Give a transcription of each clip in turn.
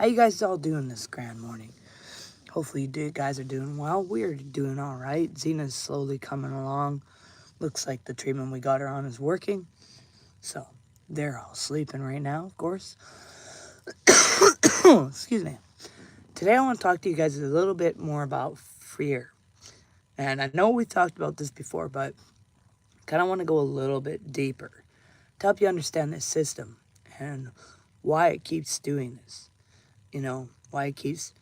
How you guys all doing this grand morning? Hopefully guys are doing well. We're doing all right. Zena's slowly coming along. Looks like the treatment we got her on is working. So they're all sleeping right now, of course. Excuse me. Today I want to talk to you guys a little bit more about fear. And I know we talked about this before, but kind of want to go a little bit deeper to help you understand this system and why it keeps doing this. Why it keeps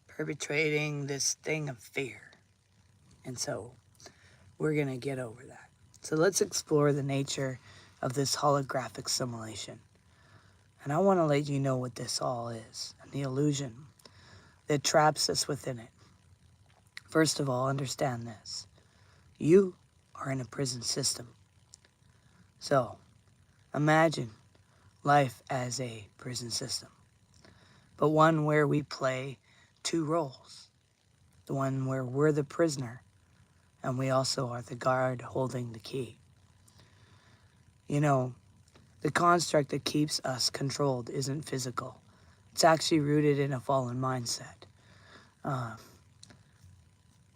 perpetrating this thing of fear. And so we're going to get over that. So let's explore the nature of this holographic simulation. And I want to let you know what this all is and the illusion that traps us within it. First of all, understand this. You are in a prison system. So imagine life as a prison system, but one where we play two roles. The one where we're the prisoner and we also are the guard holding the key. The construct that keeps us controlled isn't physical. It's actually rooted in a fallen mindset.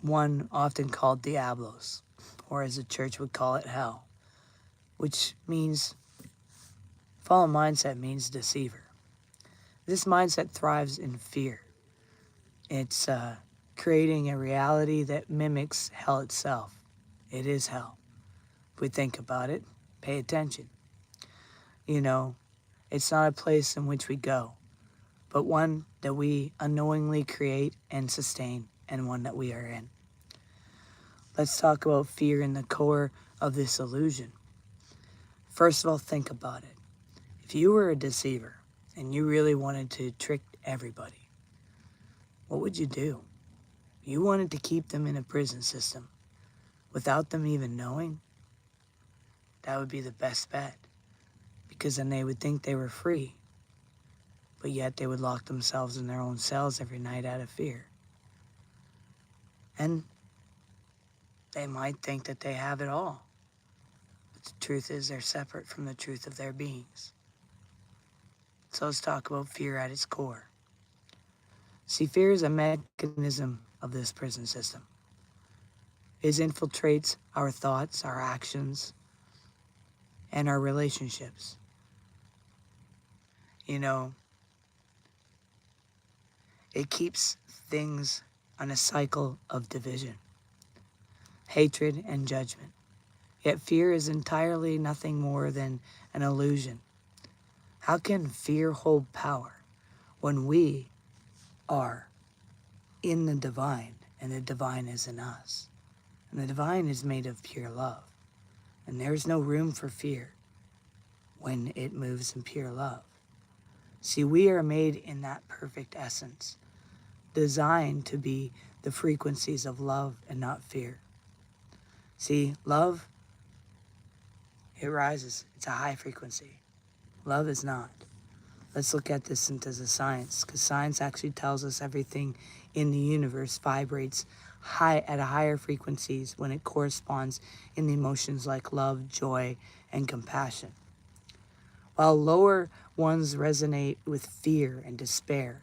One often called Diablos, or as the church would call it, hell, which means, fallen mindset means deceiver. This mindset thrives in fear. It's creating a reality that mimics hell itself. It is hell. If we think about it, pay attention. It's not a place in which we go, but one that we unknowingly create and sustain, and one that we are in. Let's talk about fear in the core of this illusion. First of all, think about it. If you were a deceiver and you really wanted to trick everybody, what would you do? You wanted to keep them in a prison system without them even knowing? That would be the best bet, because then they would think they were free, but yet they would lock themselves in their own cells every night out of fear. And they might think that they have it all, but the truth is they're separate from the truth of their beings. So let's talk about fear at its core. See, fear is a mechanism of this prison system. It infiltrates our thoughts, our actions, and our relationships. It keeps things on a cycle of division, hatred, and judgment. Yet fear is entirely nothing more than an illusion. How can fear hold power when we are in the divine and the divine is in us? And the divine is made of pure love. And there's no room for fear when it moves in pure love. See, we are made in that perfect essence, designed to be the frequencies of love and not fear. See, love, it rises. It's a high frequency. Love is not. Let's look at this into the science, because science actually tells us everything in the universe vibrates high at a higher frequencies when it corresponds in the emotions like love, joy, and compassion. While lower ones resonate with fear and despair.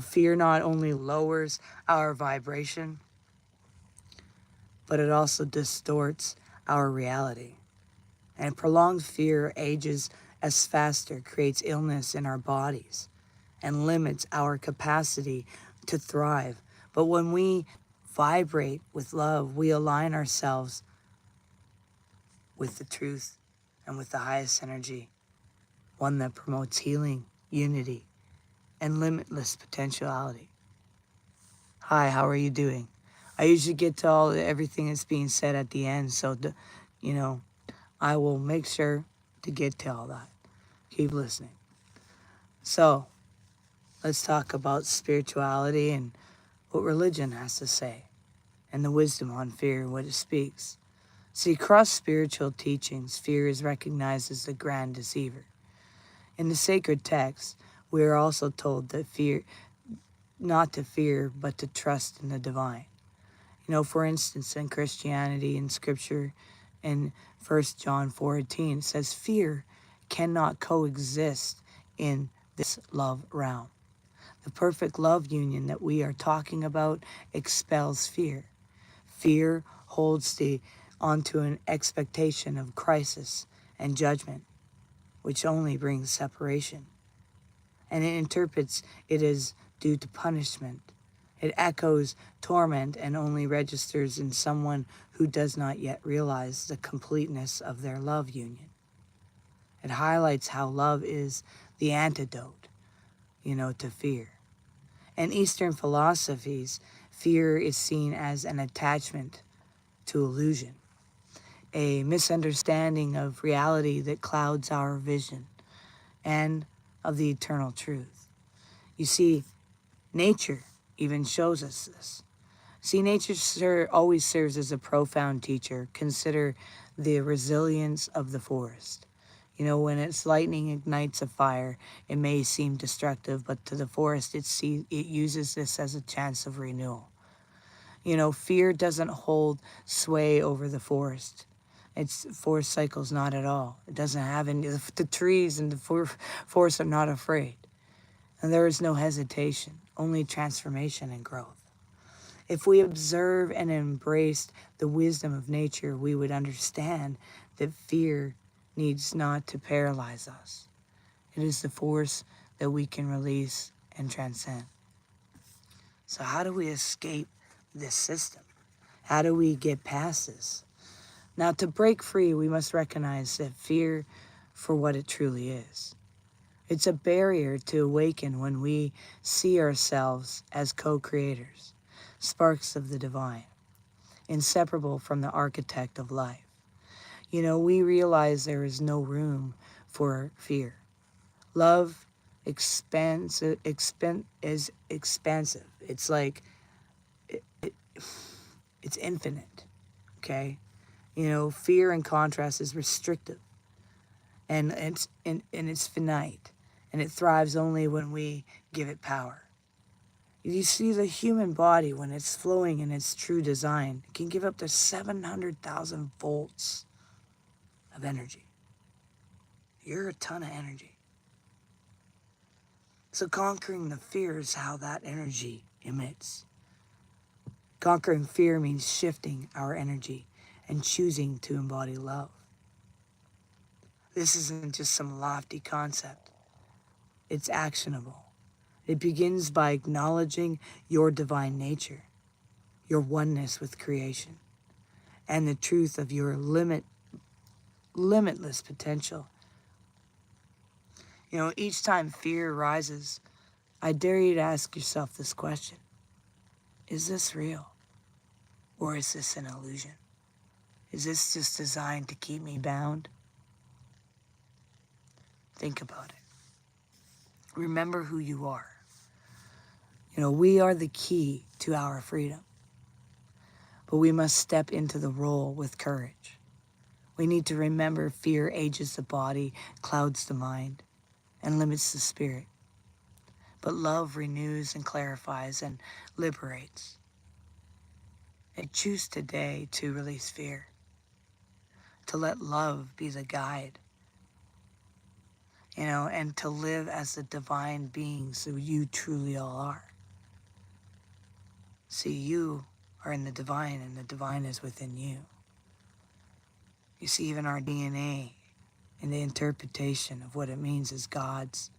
Fear not only lowers our vibration, but it also distorts our reality. And prolonged fear ages us faster, creates illness in our bodies, and limits our capacity to thrive. But when we vibrate with love, we align ourselves with the truth and with the highest energy, one that promotes healing, unity, and limitless potentiality. Hi, how are you doing? I usually get to everything that's being said at the end, so I will make sure to get to all that. Keep listening. So, let's talk about spirituality and what religion has to say, and the wisdom on fear and what it speaks. See, across spiritual teachings, fear is recognized as the grand deceiver. In the sacred text, we are also told that fear, not to fear, but to trust in the divine. For instance, in Christianity, in Scripture, in 1 John 4:18, it says, fear cannot coexist in this love realm. The perfect love union that we are talking about expels fear. Fear holds onto an expectation of crisis and judgment, which only brings separation. And it interprets it as due to punishment. It echoes torment and only registers in someone who does not yet realize the completeness of their love union. It highlights how love is the antidote, to fear. In Eastern philosophies, fear is seen as an attachment to illusion, a misunderstanding of reality that clouds our vision and of the eternal truth. You see, nature even shows us this. See, nature always serves as a profound teacher. Consider the resilience of the forest. When its lightning ignites a fire, it may seem destructive, but to the forest, it uses this as a chance of renewal. Fear doesn't hold sway over the forest. Its forest cycles not at all. It doesn't have any. The trees and the forest are not afraid. And there is no hesitation, only transformation and growth. If we observe and embraced the wisdom of nature, we would understand that fear needs not to paralyze us. It is the force that we can release and transcend. So how do we escape this system? How do we get past this? Now, to break free, we must recognize that fear for what it truly is. It's a barrier to awaken when we see ourselves as co-creators, sparks of the divine, inseparable from the architect of life. We realize there is no room for fear. Love is expansive. It's like, it's infinite, okay? Fear in contrast is restrictive, and it's finite, and it thrives only when we give it power. You see, the human body, when it's flowing in its true design, can give up to 700,000 volts of energy. You're a ton of energy. So conquering the fear is how that energy emits. Conquering fear means shifting our energy and choosing to embody love. This isn't just some lofty concept. It's actionable. It begins by acknowledging your divine nature, your oneness with creation, and the truth of your limitless potential. Each time fear rises, I dare you to ask yourself this question. Is this real? Or is this an illusion? Is this just designed to keep me bound? Think about it. Remember who you are. We are the key to our freedom. But we must step into the role with courage. We need to remember fear ages the body, clouds the mind, and limits the spirit. But love renews and clarifies and liberates. And choose today to release fear, to let love be the guide, and to live as the divine beings that you truly all are. See, you are in the divine, and the divine is within you. You see, even our DNA and the interpretation of what it means is God's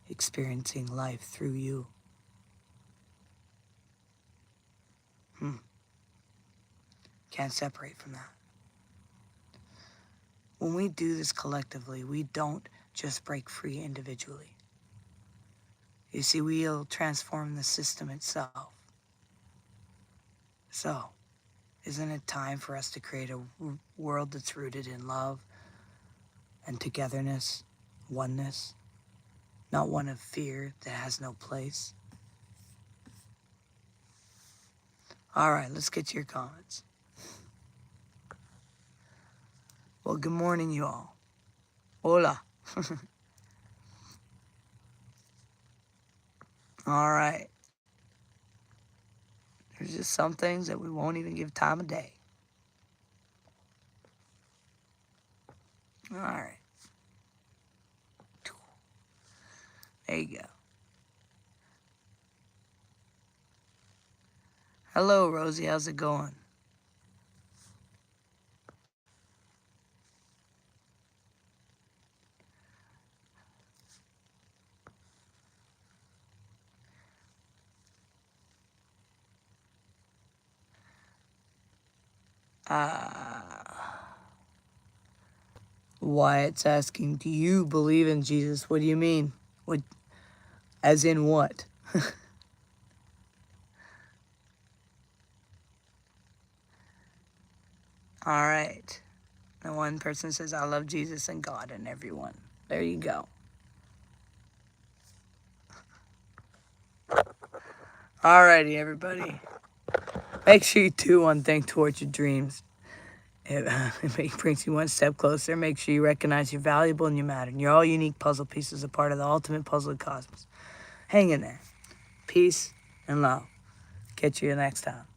experiencing life through you. Can't separate from that. When we do this collectively, we don't just break free individually. You see, we'll transform the system itself. So, isn't it time for us to create a world that's rooted in love and togetherness, oneness, not one of fear that has no place? All right, let's get to your comments. Well, good morning, you all. Hola. All right. There's just some things that we won't even give time of day. All right. There you go. Hello, Rosie. How's it going? Wyatt's asking, do you believe in Jesus? What do you mean? What? As in what? All right. And one person says, I love Jesus and God and everyone. There you go. All righty, everybody. Make sure you do one thing towards your dreams. It brings you one step closer. Make sure you recognize you're valuable and you matter. And you're all unique puzzle pieces, a part of the ultimate puzzle of cosmos. Hang in there. Peace and love. Catch you next time.